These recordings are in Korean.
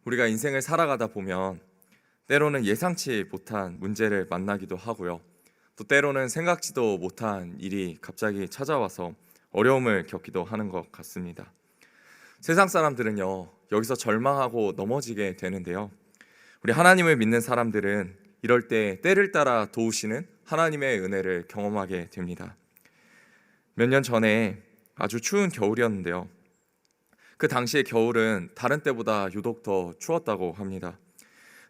우리가 인생을 살아가다 보면 때로는 예상치 못한 문제를 만나기도 하고요. 또 때로는 생각지도 못한 일이 갑자기 찾아와서 어려움을 겪기도 하는 것 같습니다. 세상 사람들은요, 여기서 절망하고 넘어지게 되는데요. 우리 하나님을 믿는 사람들은 이럴 때 때를 따라 도우시는 하나님의 은혜를 경험하게 됩니다. 몇 년 전에 아주 추운 겨울이었는데요. 그 당시의 겨울은 다른 때보다 유독 더 추웠다고 합니다.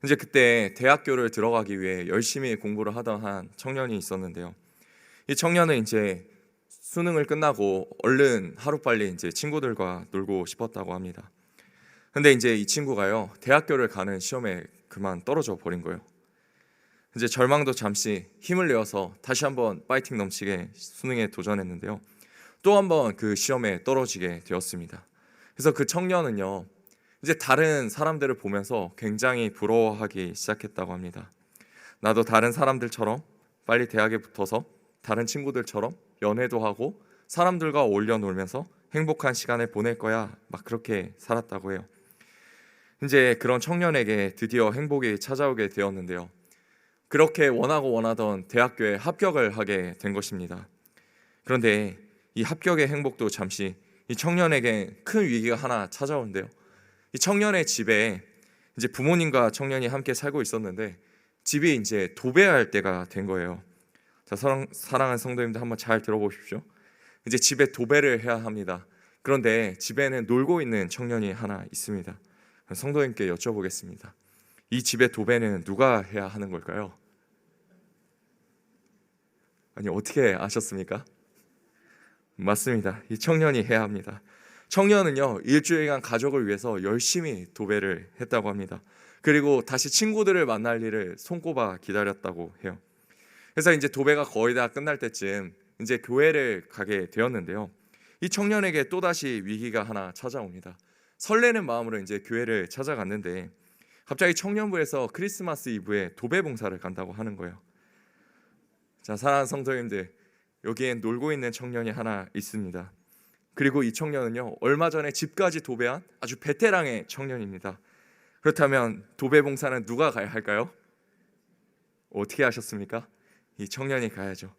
이제 그때 대학교를 들어가기 위해 열심히 공부를 하던 한 청년이 있었는데요. 이 청년은 이제 수능을 끝나고 얼른 하루빨리 이제 친구들과 놀고 싶었다고 합니다. 근데 이제 이 친구가요, 대학교를 가는 시험에 그만 떨어져 버린 거예요. 이제 절망도 잠시 힘을 내어서 다시 한번 파이팅 넘치게 수능에 도전했는데요. 또 한번 그 시험에 떨어지게 되었습니다. 그래서 그 청년은요, 이제 다른 사람들을 보면서 굉장히 부러워하기 시작했다고 합니다. 나도 다른 사람들처럼 빨리 대학에 붙어서 다른 친구들처럼 연애도 하고 사람들과 어울려 놀면서 행복한 시간을 보낼 거야, 막 그렇게 살았다고 해요. 이제 그런 청년에게 드디어 행복이 찾아오게 되었는데요. 그렇게 원하고 원하던 대학교에 합격을 하게 된 것입니다. 그런데 이 합격의 행복도 잠시 이 청년에게 큰 위기가 하나 찾아오는데요. 이 청년의 집에 이제 부모님과 청년이 함께 살고 있었는데 집이 이제 도배할 때가 된 거예요. 자, 사랑하는 성도님들 한번 잘 들어보십시오. 이제 집에 도배를 해야 합니다. 그런데 집에는 놀고 있는 청년이 하나 있습니다. 성도님께 여쭤보겠습니다. 이 집의 도배는 누가 해야 하는 걸까요? 아니, 어떻게 아셨습니까? 맞습니다. 이 청년이 해야 합니다. 청년은요, 일주일간 가족을 위해서 열심히 도배를 했다고 합니다. 그리고 다시 친구들을 만날 일을 손꼽아 기다렸다고 해요. 그래서 이제 도배가 거의 다 끝날 때쯤 이제 교회를 가게 되었는데요. 이 청년에게 또다시 위기가 하나 찾아옵니다. 설레는 마음으로 이제 교회를 찾아갔는데 갑자기 청년부에서 크리스마스 이브에 도배 봉사를 간다고 하는 거예요. 자, 사랑하는 성도님들, 여기엔 놀고 있는 청년이 하나 있습니다. 그리고 이 청년은요, 얼마 전에 집까지 도배한 아주 베테랑의 청년입니다. 그렇다면 도배 봉사는 누가 가야 할까요? 어떻게 하셨습니까? 이 청년이 가야죠.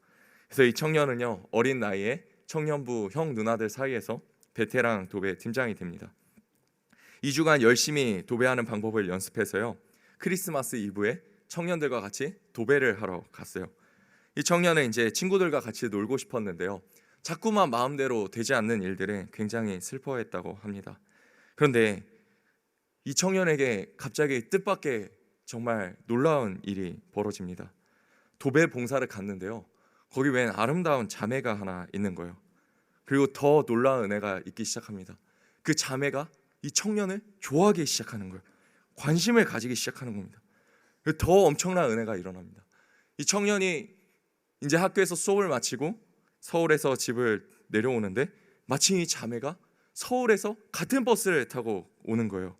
그래서 이 청년은요, 어린 나이에 청년부 형 누나들 사이에서 베테랑 도배 팀장이 됩니다. 2주간 열심히 도배하는 방법을 연습해서요, 크리스마스 이브에 청년들과 같이 도배를 하러 갔어요. 이 청년은 이제 친구들과 같이 놀고 싶었는데요, 자꾸만 마음대로 되지 않는 일들에 굉장히 슬퍼했다고 합니다. 그런데 이 청년에게 갑자기 뜻밖의 정말 놀라운 일이 벌어집니다. 도배 봉사를 갔는데요, 거기 웬 아름다운 자매가 하나 있는 거예요. 그리고 더 놀라운 은혜가 있기 시작합니다. 그 자매가 이 청년을 좋아하기 시작하는 거예요. 관심을 가지기 시작하는 겁니다. 더 엄청난 은혜가 일어납니다. 이 청년이 이제 학교에서 수업을 마치고 서울에서 집을 내려오는데 마침 이 자매가 서울에서 같은 버스를 타고 오는 거예요.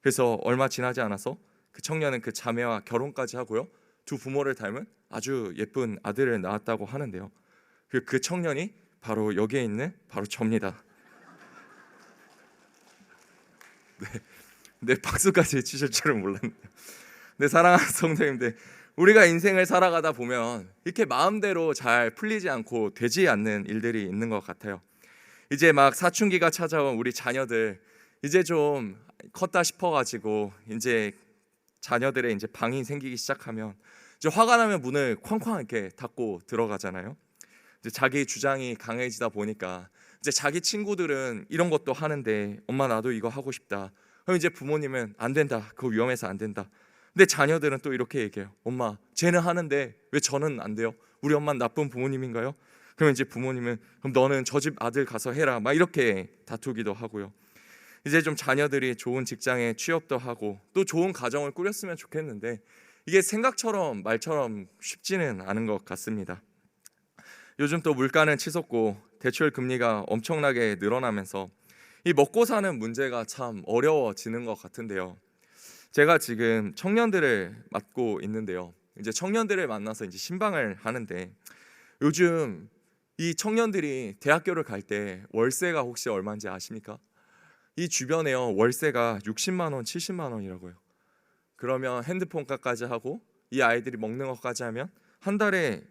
그래서 얼마 지나지 않아서 그 청년은 그 자매와 결혼까지 하고요, 두 부모를 닮은 아주 예쁜 아들을 낳았다고 하는데요. 그 청년이 바로 여기에 있는 바로 저입니다. 네, 박수까지 치실 줄은 몰랐네요. 네, 사랑하는 성도님들, 우리가 인생을 살아가다 보면 이렇게 마음대로 잘 풀리지 않고 되지 않는 일들이 있는 것 같아요. 이제 막 사춘기가 찾아온 우리 자녀들, 이제 좀 컸다 싶어가지고 이제 자녀들의 이제 방이 생기기 시작하면 이제 화가 나면 문을 쾅쾅 이렇게 닫고 들어가잖아요. 이제 자기 주장이 강해지다 보니까 이제 자기 친구들은 이런 것도 하는데 엄마 나도 이거 하고 싶다. 그럼 이제 부모님은 안 된다. 그거 위험해서 안 된다. 근데 자녀들은 또 이렇게 얘기해요. 엄마, 쟤는 하는데 왜 저는 안 돼요? 우리 엄마는 나쁜 부모님인가요? 그러면 이제 부모님은 그럼 너는 저 집 아들 가서 해라, 막 이렇게 다투기도 하고요. 이제 좀 자녀들이 좋은 직장에 취업도 하고 또 좋은 가정을 꾸렸으면 좋겠는데 이게 생각처럼 말처럼 쉽지는 않은 것 같습니다. 요즘 또 물가는 치솟고 대출 금리가 엄청나게 늘어나면서 이 먹고 사는 문제가 참 어려워지는 것 같은데요. 제가 지금 청년들을 맡고 있는데요. 이제 청년들을 만나서 이제 신방을 하는데 요즘 이 청년들이 대학교를 갈 때 월세가 혹시 얼마인지 아십니까? 이 주변에요 월세가 60만 원, 70만 원이라고요. 그러면 핸드폰 값까지 하고 이 아이들이 먹는 것까지 하면 한 달에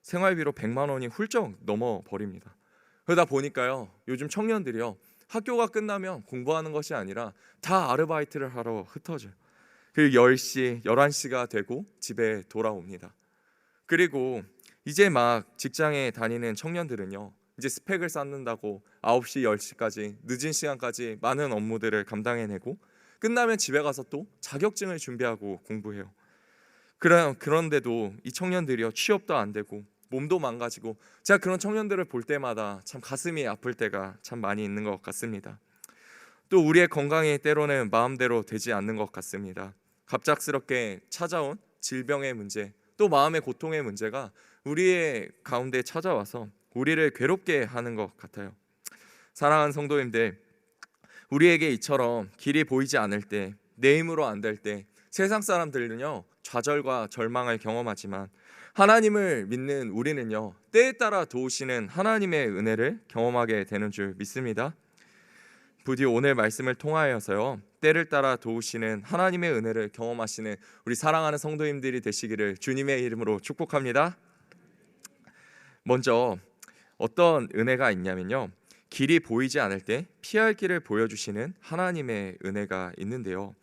생활비로 100만 원이 훌쩍 넘어 버립니다. 그러다 보니까요 요즘 청년들이요 학교가 끝나면 공부하는 것이 아니라 다 아르바이트를 하러 흩어져요. 그리고 10시, 11시가 되고 집에 돌아옵니다. 그리고 이제 막 직장에 다니는 청년들은요 이제 스펙을 쌓는다고 9시, 10시까지 늦은 시간까지 많은 업무들을 감당해내고 끝나면 집에 가서 또 자격증을 준비하고 공부해요. 그런데도 이 청년들이요 취업도 안 되고 몸도 망가지고 제가 그런 청년들을 볼 때마다 참 가슴이 아플 때가 참 많이 있는 것 같습니다. 또 우리의 건강이 때로는 마음대로 되지 않는 것 같습니다. 갑작스럽게 찾아온 질병의 문제, 또 마음의 고통의 문제가 우리의 가운데 찾아와서 우리를 괴롭게 하는 것 같아요. 사랑하는 성도님들, 우리에게 이처럼 길이 보이지 않을 때, 내 힘으로 안 될 때 세상 사람들은요 좌절과 절망을 경험하지만 하나님을 믿는 우리는요 때에 따라 도우시는 하나님의 은혜를 경험하게 되는 줄 믿습니다. 부디 오늘 말씀을 통하여서요 때를 따라 도우시는 하나님의 은혜를 경험하시는 우리 사랑하는 성도님들이 되시기를 주님의 이름으로 축복합니다. 먼저 어떤 은혜가 있냐면요 길이 보이지 않을 때 피할 길을 보여주시는 하나님의 은혜가 있는데요,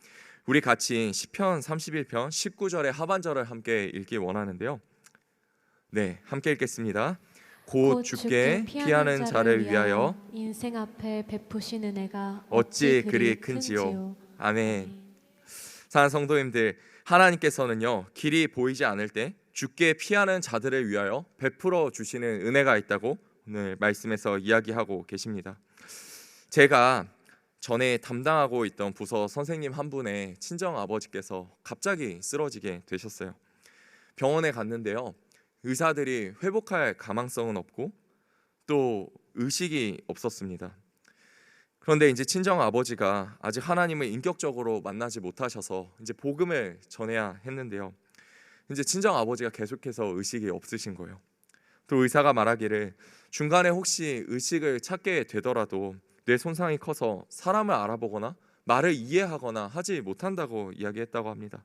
우리 같이 시편 31편 19절의 하반절을 함께 읽기 원하는데요. 네, 함께 읽겠습니다. 곧 주께 피하는 자를 위하여 인생 앞에 베푸신 은혜가 어찌 그리 큰지요. 아멘. 사랑하는 성도님들, 하나님께서는요 길이 보이지 않을 때 주께 피하는 자들을 위하여 베풀어 주시는 은혜가 있다고 오늘 말씀에서 이야기하고 계십니다. 제가 전에 담당하고 있던 부서 선생님 한 분의 친정 아버지께서 갑자기 쓰러지게 되셨어요. 병원에 갔는데요 의사들이 회복할 가망성은 없고 또 의식이 없었습니다. 그런데 이제 친정 아버지가 아직 하나님을 인격적으로 만나지 못하셔서 이제 복음을 전해야 했는데요, 이제 친정 아버지가 계속해서 의식이 없으신 거예요. 또 의사가 말하기를 중간에 혹시 의식을 찾게 되더라도 뇌 손상이 커서 사람을 알아보거나 말을 이해하거나 하지 못한다고 이야기했다고 합니다.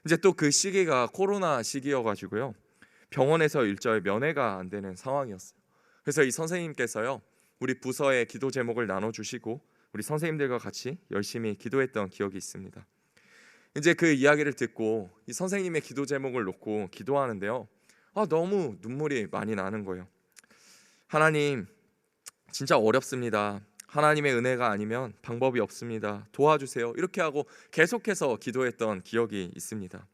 이제 또 그 시기가 코로나 시기여가지고요 병원에서 일절 면회가 안 되는 상황이었어요. 그래서 이 선생님께서요 우리 부서의 기도 제목을 나눠주시고 우리 선생님들과 같이 열심히 기도했던 기억이 있습니다. 이제 그 이야기를 듣고 이 선생님의 기도 제목을 놓고 기도하는데요 너무 눈물이 많이 나는 거예요. 하나님, 진짜 어렵습니다. 하나님의 은혜가 아니면 방법이 없습니다. 도와주세요. 이렇게 하고 계속해서 기도했던 기억이 있습니다.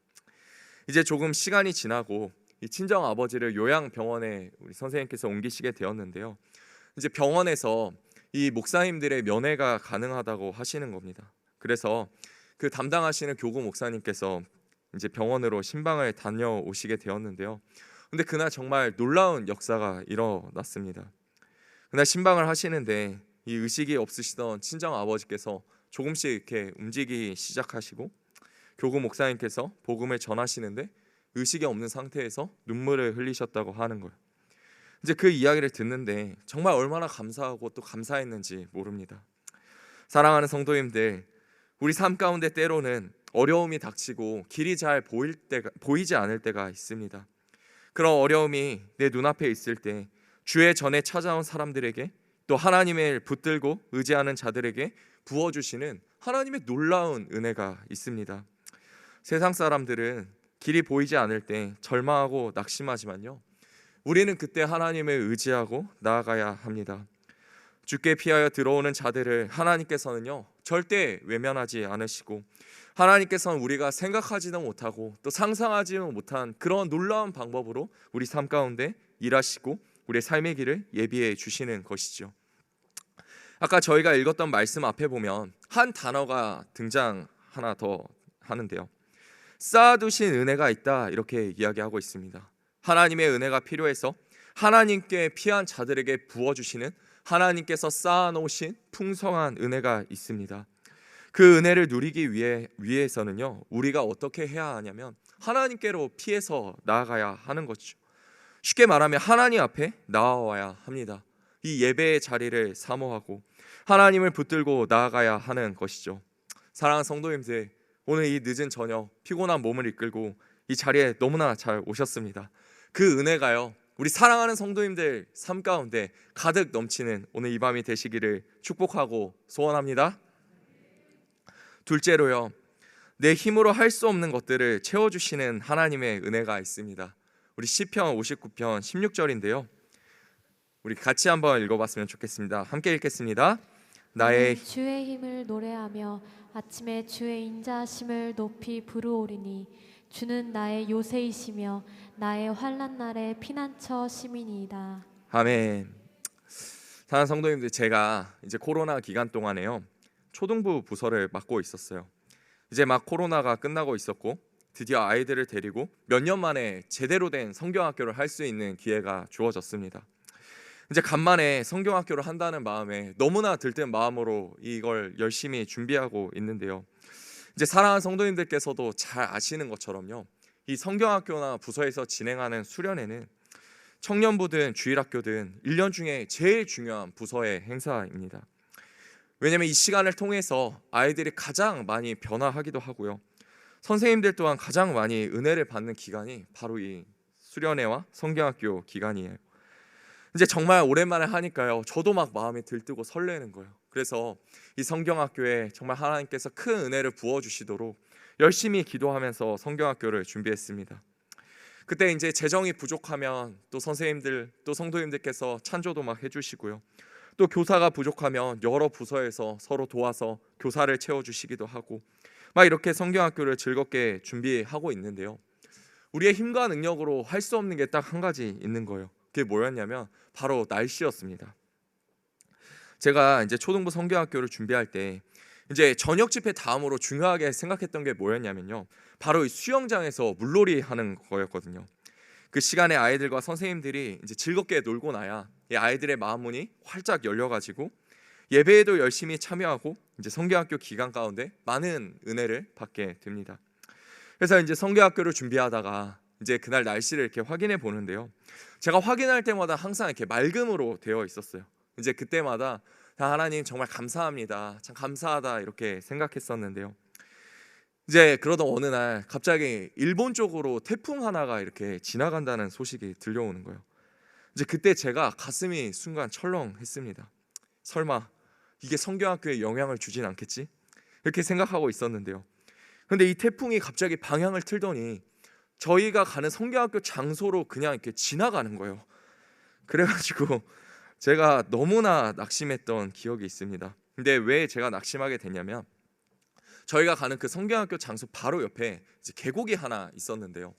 이제 조금 시간이 지나고 이 친정 아버지를 요양병원에 우리 선생님께서 옮기시게 되었는데요, 이제 병원에서 이 목사님들의 면회가 가능하다고 하시는 겁니다. 그래서 그 담당하시는 교구 목사님께서 이제 병원으로 신방을 다녀오시게 되었는데요, 근데 그날 정말 놀라운 역사가 일어났습니다. 그날 신방을 하시는데 이 의식이 없으시던 친정 아버지께서 조금씩 이렇게 움직이기 시작하시고 교구 목사님께서 복음을 전하시는데 의식이 없는 상태에서 눈물을 흘리셨다고 하는 거예요. 이제 그 이야기를 듣는데 정말 얼마나 감사하고 또 감사했는지 모릅니다. 사랑하는 성도님들, 우리 삶 가운데 때로는 어려움이 닥치고 길이 잘 보이지 않을 때가 있습니다. 그런 어려움이 내 눈앞에 있을 때 주의 전에 찾아온 사람들에게 또 하나님을 붙들고 의지하는 자들에게 부어주시는 하나님의 놀라운 은혜가 있습니다. 세상 사람들은 길이 보이지 않을 때 절망하고 낙심하지만요, 우리는 그때 하나님을 의지하고 나아가야 합니다. 주께 피하여 들어오는 자들을 하나님께서는요 절대 외면하지 않으시고, 하나님께서는 우리가 생각하지도 못하고 또 상상하지도 못한 그런 놀라운 방법으로 우리 삶 가운데 일하시고 우리의 삶의 길을 예비해 주시는 것이죠. 아까 저희가 읽었던 말씀 앞에 보면 한 단어가 등장 하나 더 하는데요, 쌓아두신 은혜가 있다, 이렇게 이야기하고 있습니다. 하나님의 은혜가 필요해서 하나님께 피한 자들에게 부어주시는 하나님께서 쌓아놓으신 풍성한 은혜가 있습니다. 그 은혜를 누리기 위해서는요 우리가 어떻게 해야 하냐면 하나님께로 피해서 나아가야 하는 것이죠. 쉽게 말하면 하나님 앞에 나아와야 합니다. 이 예배의 자리를 사모하고 하나님을 붙들고 나아가야 하는 것이죠. 사랑하는 성도님들, 오늘 이 늦은 저녁 피곤한 몸을 이끌고 이 자리에 너무나 잘 오셨습니다. 그 은혜가요, 우리 사랑하는 성도님들 삶 가운데 가득 넘치는 오늘 이 밤이 되시기를 축복하고 소원합니다. 둘째로요, 내 힘으로 할 수 없는 것들을 채워주시는 하나님의 은혜가 있습니다. 우리 시편 59편 16절인데요, 우리 같이 한번 읽어봤으면 좋겠습니다. 함께 읽겠습니다. 나의 주의 힘을 노래하며 아침에 주의 인자하심을 높이 부르오리니 주는 나의 요새이시며 나의 환난 날의 피난처 시민이다. 아멘. 사랑하는 성도님들, 제가 이제 코로나 기간 동안에요, 초등부 부서를 맡고 있었어요. 이제 막 코로나가 끝나고 있었고 드디어 아이들을 데리고 몇 년 만에 제대로 된 성경학교를 할 수 있는 기회가 주어졌습니다. 이제 간만에 성경학교를 한다는 마음에 너무나 들뜬 마음으로 이걸 열심히 준비하고 있는데요, 이제 사랑하는 성도님들께서도 잘 아시는 것처럼요, 이 성경학교나 부서에서 진행하는 수련회는 청년부든 주일학교든 1년 중에 제일 중요한 부서의 행사입니다. 왜냐하면 이 시간을 통해서 아이들이 가장 많이 변화하기도 하고요, 선생님들 또한 가장 많이 은혜를 받는 기간이 바로 이 수련회와 성경학교 기간이에요. 이제 정말 오랜만에 하니까요, 저도 막 마음이 들뜨고 설레는 거예요. 그래서 이 성경학교에 정말 하나님께서 큰 은혜를 부어주시도록 열심히 기도하면서 성경학교를 준비했습니다. 그때 이제 재정이 부족하면 또 선생님들 또 성도님들께서 찬조도 막 해주시고요, 또 교사가 부족하면 여러 부서에서 서로 도와서 교사를 채워주시기도 하고 막 이렇게 성경학교를 즐겁게 준비하고 있는데요, 우리의 힘과 능력으로 할 수 없는 게 딱 한 가지 있는 거예요. 그게 뭐였냐면 바로 날씨였습니다. 제가 이제 초등부 성경학교를 준비할 때 이제 저녁 집회 다음으로 중요하게 생각했던 게 뭐였냐면요, 바로 이 수영장에서 물놀이 하는 거였거든요. 그 시간에 아이들과 선생님들이 이제 즐겁게 놀고 나야 이 아이들의 마음 문이 활짝 열려가지고 예배에도 열심히 참여하고 이제 성경학교 기간 가운데 많은 은혜를 받게 됩니다. 그래서 이제 성경학교를 준비하다가 이제 그날 날씨를 이렇게 확인해 보는데요, 제가 확인할 때마다 항상 이렇게 맑음으로 되어 있었어요. 이제 그때마다 하나님 정말 감사합니다, 참 감사하다 이렇게 생각했었는데요, 이제 그러던 어느 날 갑자기 일본 쪽으로 태풍 하나가 이렇게 지나간다는 소식이 들려오는 거예요. 이제 그때 제가 가슴이 순간 철렁했습니다. 설마 이게 성경학교에 영향을 주진 않겠지? 이렇게 생각하고 있었는데요, 근데 이 태풍이 갑자기 방향을 틀더니 저희가 가는 성경학교 장소로 그냥 이렇게 지나가는 거예요. 그래가지고 제가 너무나 낙심했던 기억이 있습니다. 근데 왜 제가 낙심하게 됐냐면, 저희가 가는 그 성경학교 장소 바로 옆에 이제 계곡이 하나 있었는데요,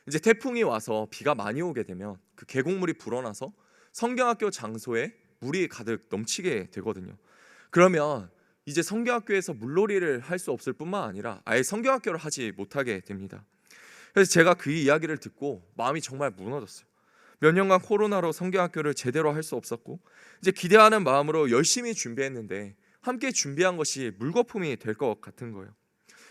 이제 태풍이 와서 비가 많이 오게 되면 그 계곡물이 불어나서 성경학교 장소에 물이 가득 넘치게 되거든요. 그러면 이제 성경학교에서 물놀이를 할 수 없을 뿐만 아니라 아예 성경학교를 하지 못하게 됩니다. 그래서 제가 그 이야기를 듣고 마음이 정말 무너졌어요. 몇 년간 코로나로 성경학교를 제대로 할 수 없었고 이제 기대하는 마음으로 열심히 준비했는데 함께 준비한 것이 물거품이 될 것 같은 거예요.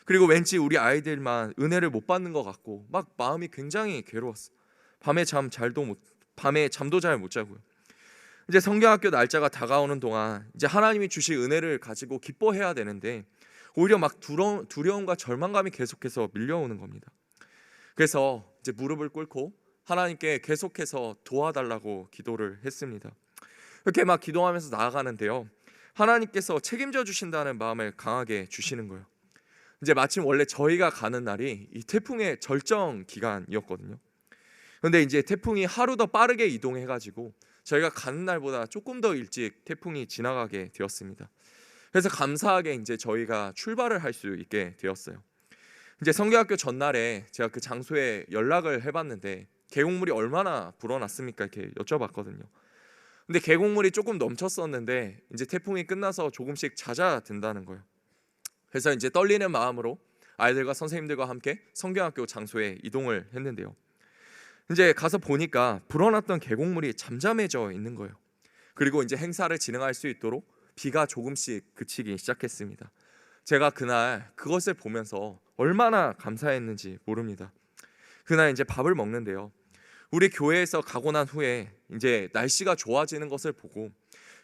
그리고 왠지 우리 아이들만 은혜를 못 받는 것 같고 막 마음이 굉장히 괴로웠어요. 밤에 잠도 잘 못 자고요. 이제 성경학교 날짜가 다가오는 동안 이제 하나님이 주실 은혜를 가지고 기뻐해야 되는데 오히려 막 두려움과 절망감이 계속해서 밀려오는 겁니다. 그래서 이제 무릎을 꿇고 하나님께 계속해서 도와달라고 기도를 했습니다. 이렇게 막 기도하면서 나아가는데요, 하나님께서 책임져 주신다는 마음을 강하게 주시는 거예요. 이제 마침 원래 저희가 가는 날이 이 태풍의 절정 기간이었거든요. 그런데 이제 태풍이 하루 더 빠르게 이동해가지고 저희가 가는 날보다 조금 더 일찍 태풍이 지나가게 되었습니다. 그래서 감사하게 이제 저희가 출발을 할 수 있게 되었어요. 이제 성경학교 전날에 제가 그 장소에 연락을 해봤는데 계곡물이 얼마나 불어났습니까? 이렇게 여쭤봤거든요. 근데 계곡물이 조금 넘쳤었는데 이제 태풍이 끝나서 조금씩 잦아든다는 거예요. 그래서 이제 떨리는 마음으로 아이들과 선생님들과 함께 성경학교 장소에 이동을 했는데요, 이제 가서 보니까 불어났던 계곡물이 잠잠해져 있는 거예요. 그리고 이제 행사를 진행할 수 있도록 비가 조금씩 그치기 시작했습니다. 제가 그날 그것을 보면서 얼마나 감사했는지 모릅니다. 그날 이제 밥을 먹는데요, 우리 교회에서 가고 난 후에 이제 날씨가 좋아지는 것을 보고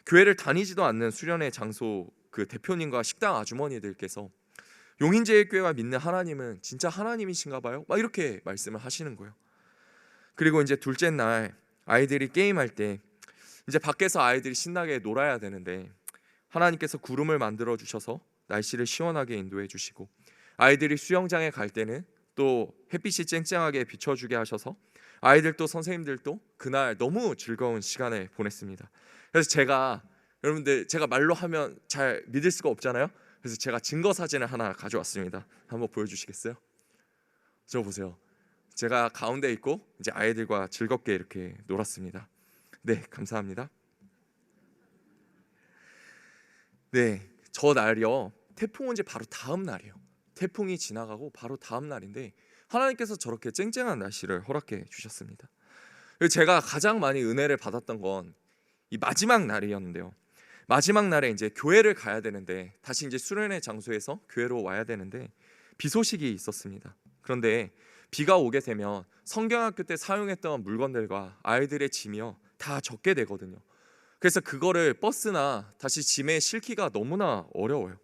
교회를 다니지도 않는 수련회 장소 그 대표님과 식당 아주머니들께서 용인제일교회가 믿는 하나님은 진짜 하나님이신가 봐요. 막 이렇게 말씀을 하시는 거예요. 그리고 이제 둘째 날 아이들이 게임할 때 이제 밖에서 아이들이 신나게 놀아야 되는데 하나님께서 구름을 만들어 주셔서 날씨를 시원하게 인도해 주시고 아이들이 수영장에 갈 때는 또 햇빛이 쨍쨍하게 비춰주게 하셔서 아이들도 선생님들도 그날 너무 즐거운 시간을 보냈습니다. 그래서 여러분들 제가 말로 하면 잘 믿을 수가 없잖아요. 그래서 제가 증거 사진을 하나 가져왔습니다. 한번 보여주시겠어요? 저 보세요. 제가 가운데 있고 이제 아이들과 즐겁게 이렇게 놀았습니다. 네, 감사합니다. 네, 저 날이요. 태풍 온 지 바로 다음 날이에요. 태풍이 지나가고 바로 다음 날인데 하나님께서 저렇게 쨍쨍한 날씨를 허락해 주셨습니다. 그리고 제가 가장 많이 은혜를 받았던 건 이 마지막 날이었는데요. 마지막 날에 이제 교회를 가야 되는데 다시 이제 수련회 장소에서 교회로 와야 되는데 비 소식이 있었습니다. 그런데 비가 오게 되면 성경학교 때 사용했던 물건들과 아이들의 짐이요 다 적게 되거든요. 그래서 그거를 버스나 다시 짐에 싣기가 너무나 어려워요.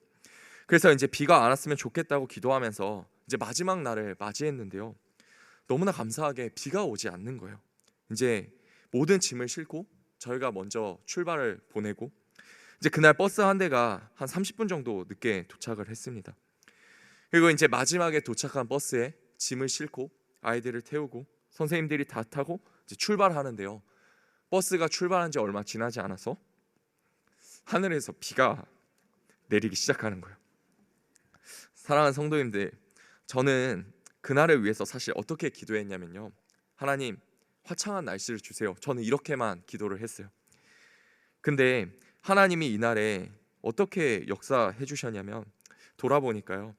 그래서 이제 비가 안 왔으면 좋겠다고 기도하면서 이제 마지막 날을 맞이했는데요. 너무나 감사하게 비가 오지 않는 거예요. 이제 모든 짐을 싣고 저희가 먼저 출발을 보내고 이제 그날 버스 한 대가 한 30분 정도 늦게 도착을 했습니다. 그리고 이제 마지막에 도착한 버스에 짐을 싣고 아이들을 태우고 선생님들이 다 타고 이제 출발하는데요. 버스가 출발한 지 얼마 지나지 않아서 하늘에서 비가 내리기 시작하는 거예요. 사랑하는 성도님들, 저는 그날을 위해서 사실 어떻게 기도했냐면요. 하나님, 화창한 날씨를 주세요. 저는 이렇게만 기도를 했어요. 근데 하나님이 이날에 어떻게 역사해 주셨냐면 돌아보니까요.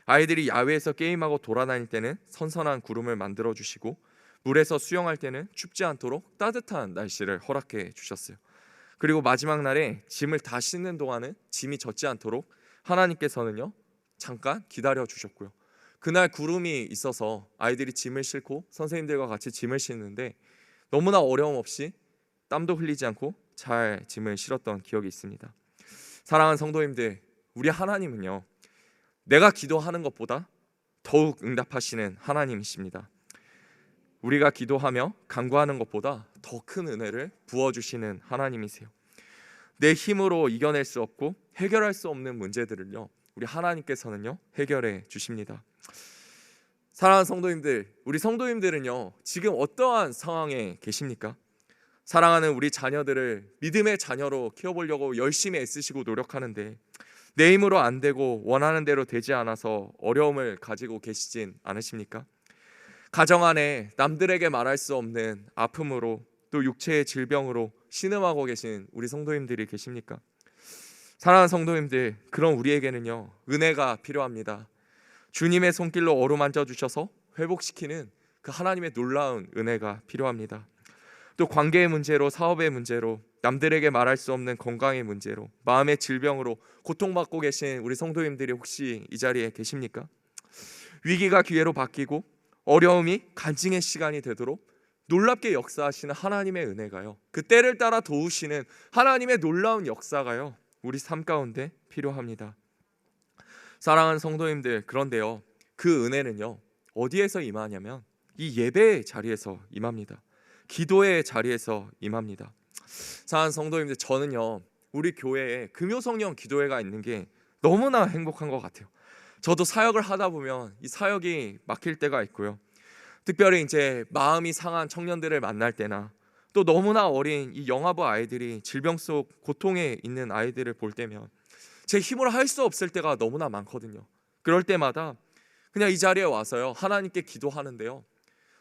아이들이 야외에서 게임하고 돌아다닐 때는 선선한 구름을 만들어 주시고 물에서 수영할 때는 춥지 않도록 따뜻한 날씨를 허락해 주셨어요. 그리고 마지막 날에 짐을 다 싣는 동안은 짐이 젖지 않도록 하나님께서는요 잠깐 기다려 주셨고요. 그날 구름이 있어서 아이들이 짐을 싣고 선생님들과 같이 짐을 싣는데 너무나 어려움 없이 땀도 흘리지 않고 잘 짐을 실었던 기억이 있습니다. 사랑하는 성도님들, 우리 하나님은요 내가 기도하는 것보다 더욱 응답하시는 하나님이십니다. 우리가 기도하며 간구하는 것보다 더 큰 은혜를 부어주시는 하나님이세요. 내 힘으로 이겨낼 수 없고 해결할 수 없는 문제들을요 우리 하나님께서는요 해결해 주십니다. 사랑하는 성도님들, 우리 성도님들은요 지금 어떠한 상황에 계십니까? 사랑하는 우리 자녀들을 믿음의 자녀로 키워보려고 열심히 애쓰시고 노력하는데 내 힘으로 안 되고 원하는 대로 되지 않아서 어려움을 가지고 계시진 않으십니까? 가정 안에 남들에게 말할 수 없는 아픔으로 또 육체의 질병으로 신음하고 계신 우리 성도님들이 계십니까? 사랑하는 성도님들, 그런 우리에게는요 은혜가 필요합니다. 주님의 손길로 어루만져 주셔서 회복시키는 그 하나님의 놀라운 은혜가 필요합니다. 또 관계의 문제로, 사업의 문제로, 남들에게 말할 수 없는 건강의 문제로, 마음의 질병으로 고통받고 계신 우리 성도님들이 혹시 이 자리에 계십니까? 위기가 기회로 바뀌고 어려움이 간증의 시간이 되도록 놀랍게 역사하시는 하나님의 은혜가요, 그 때를 따라 도우시는 하나님의 놀라운 역사가요 우리 삶 가운데 필요합니다. 사랑하는 성도님들, 그런데요 그 은혜는요 어디에서 임하냐면 이 예배의 자리에서 임합니다. 기도의 자리에서 임합니다. 사랑하는 성도님들, 저는요 우리 교회에 금요성령 기도회가 있는 게 너무나 행복한 것 같아요. 저도 사역을 하다 보면 이 사역이 막힐 때가 있고요. 특별히 이제 마음이 상한 청년들을 만날 때나 또 너무나 어린 이 영아부 아이들이 질병 속 고통에 있는 아이들을 볼 때면 제 힘으로 할 수 없을 때가 너무나 많거든요. 그럴 때마다 그냥 이 자리에 와서요 하나님께 기도하는데요,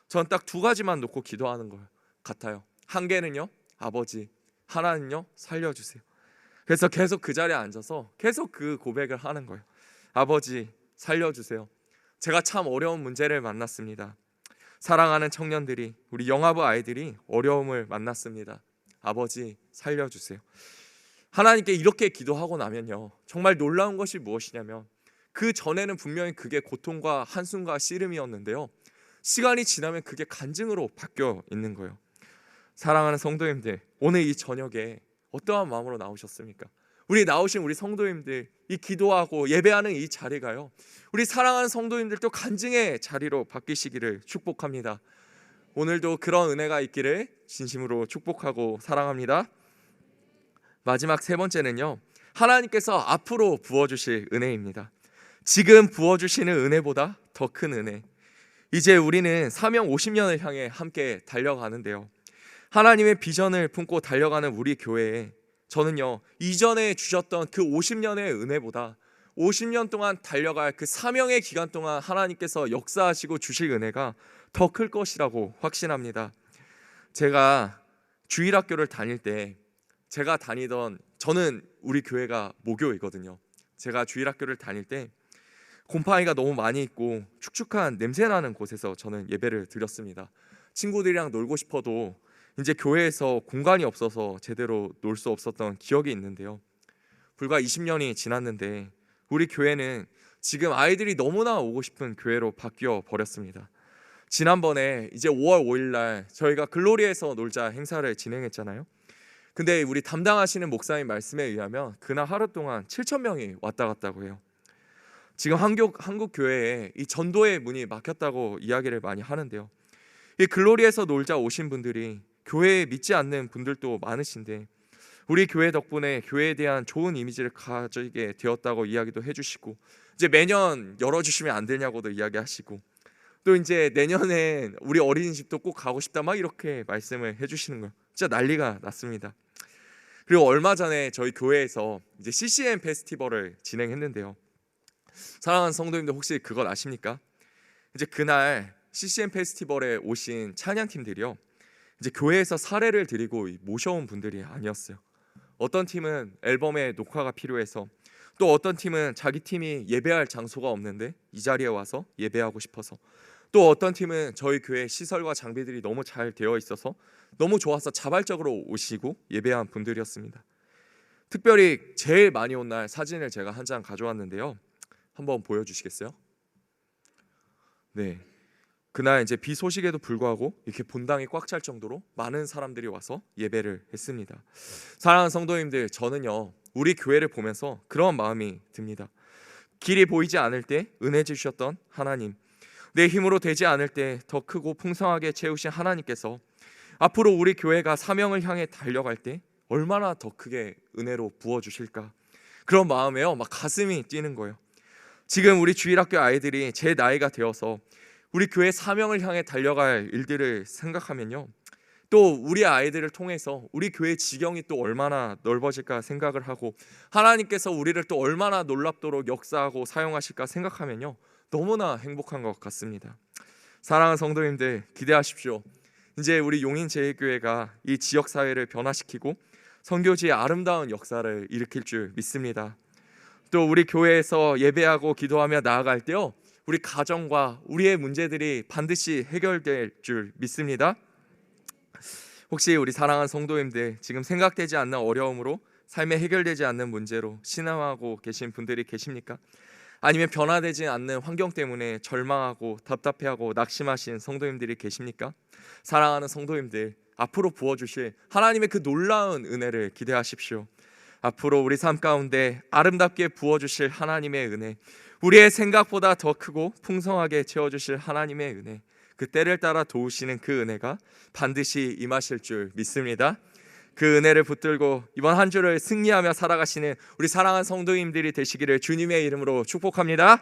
저는 딱 두 가지만 놓고 기도하는 것 같아요. 한 개는요 아버지, 하나는요 살려주세요. 그래서 계속 그 자리에 앉아서 계속 그 고백을 하는 거예요. 아버지 살려주세요. 제가 참 어려운 문제를 만났습니다. 사랑하는 청년들이, 우리 영아부 아이들이 어려움을 만났습니다. 아버지 살려주세요. 하나님께 이렇게 기도하고 나면요 정말 놀라운 것이 무엇이냐면 그 전에는 분명히 그게 고통과 한숨과 씨름이었는데요 시간이 지나면 그게 간증으로 바뀌어 있는 거예요. 사랑하는 성도님들, 오늘 이 저녁에 어떠한 마음으로 나오셨습니까? 우리 나오신 우리 성도님들, 이 기도하고 예배하는 이 자리가요, 우리 사랑하는 성도님들 또 간증의 자리로 바뀌시기를 축복합니다. 오늘도 그런 은혜가 있기를 진심으로 축복하고 사랑합니다. 마지막 세 번째는요, 하나님께서 앞으로 부어주실 은혜입니다. 지금 부어주시는 은혜보다 더 큰 은혜. 이제 우리는 사명 50년을 향해 함께 달려가는데요, 하나님의 비전을 품고 달려가는 우리 교회에 저는요, 이전에 주셨던 그 50년의 은혜보다 50년 동안 달려갈 그 사명의 기간 동안 하나님께서 역사하시고 주실 은혜가 더 클 것이라고 확신합니다. 제가 주일학교를 다닐 때, 저는 우리 교회가 모교이거든요. 제가 주일학교를 다닐 때 곰팡이가 너무 많이 있고 축축한 냄새나는 곳에서 저는 예배를 드렸습니다. 친구들이랑 놀고 싶어도 이제 교회에서 공간이 없어서 제대로 놀 수 없었던 기억이 있는데요, 불과 20년이 지났는데 우리 교회는 지금 아이들이 너무나 오고 싶은 교회로 바뀌어 버렸습니다. 지난번에 이제 5월 5일 날 저희가 글로리에서 놀자 행사를 진행했잖아요. 근데 우리 담당하시는 목사님 말씀에 의하면 그날 하루 동안 7,000명이 왔다 갔다고 해요. 지금 한국 교회에 이 전도의 문이 막혔다고 이야기를 많이 하는데요, 이 글로리에서 놀자 오신 분들이 교회에 믿지 않는 분들도 많으신데 우리 교회 덕분에 교회에 대한 좋은 이미지를 가지게 되었다고 이야기도 해주시고, 이제 매년 열어주시면 안 되냐고도 이야기하시고, 또 이제 내년엔 우리 어린이집도 꼭 가고 싶다 막 이렇게 말씀을 해주시는 거예요. 진짜 난리가 났습니다. 그리고 얼마 전에 저희 교회에서 이제 CCM 페스티벌을 진행했는데요, 사랑하는 성도님들 혹시 그걸 아십니까? 이제 그날 CCM 페스티벌에 오신 찬양팀들이요, 이제 교회에서 사례를 드리고 모셔온 분들이 아니었어요. 어떤 팀은 앨범의 녹화가 필요해서, 또 어떤 팀은 자기 팀이 예배할 장소가 없는데 이 자리에 와서 예배하고 싶어서, 또 어떤 팀은 저희 교회 시설과 장비들이 너무 잘 되어 있어서 너무 좋아서 자발적으로 오시고 예배한 분들이었습니다. 특별히 제일 많이 온 날 사진을 제가 한 장 가져왔는데요, 한번 보여주시겠어요? 네, 그날 이제 비 소식에도 불구하고 이렇게 본당이 꽉 찰 정도로 많은 사람들이 와서 예배를 했습니다. 사랑하는 성도님들, 저는요, 우리 교회를 보면서 그런 마음이 듭니다. 길이 보이지 않을 때 은혜 주셨던 하나님, 내 힘으로 되지 않을 때 더 크고 풍성하게 채우신 하나님께서 앞으로 우리 교회가 사명을 향해 달려갈 때 얼마나 더 크게 은혜로 부어주실까, 그런 마음에요 막 가슴이 뛰는 거예요. 지금 우리 주일학교 아이들이 제 나이가 되어서 우리 교회 사명을 향해 달려갈 일들을 생각하면요, 또 우리 아이들을 통해서 우리 교회 지경이 또 얼마나 넓어질까 생각을 하고, 하나님께서 우리를 또 얼마나 놀랍도록 역사하고 사용하실까 생각하면요, 너무나 행복한 것 같습니다. 사랑하는 성도님들, 기대하십시오. 이제 우리 용인제일교회가 이 지역사회를 변화시키고 선교지의 아름다운 역사를 일으킬 줄 믿습니다. 또 우리 교회에서 예배하고 기도하며 나아갈 때요, 우리 가정과 우리의 문제들이 반드시 해결될 줄 믿습니다. 혹시 우리 사랑하는 성도님들, 지금 생각되지 않는 어려움으로 삶에 해결되지 않는 문제로 신음하고 계신 분들이 계십니까? 아니면 변화되지 않는 환경 때문에 절망하고 답답해하고 낙심하신 성도님들이 계십니까? 사랑하는 성도님들, 앞으로 부어주실 하나님의 그 놀라운 은혜를 기대하십시오. 앞으로 우리 삶 가운데 아름답게 부어주실 하나님의 은혜, 우리의 생각보다 더 크고 풍성하게 채워주실 하나님의 은혜, 그 때를 따라 도우시는 그 은혜가 반드시 임하실 줄 믿습니다. 그 은혜를 붙들고 이번 한 주를 승리하며 살아가시는 우리 사랑하는 성도님들이 되시기를 주님의 이름으로 축복합니다.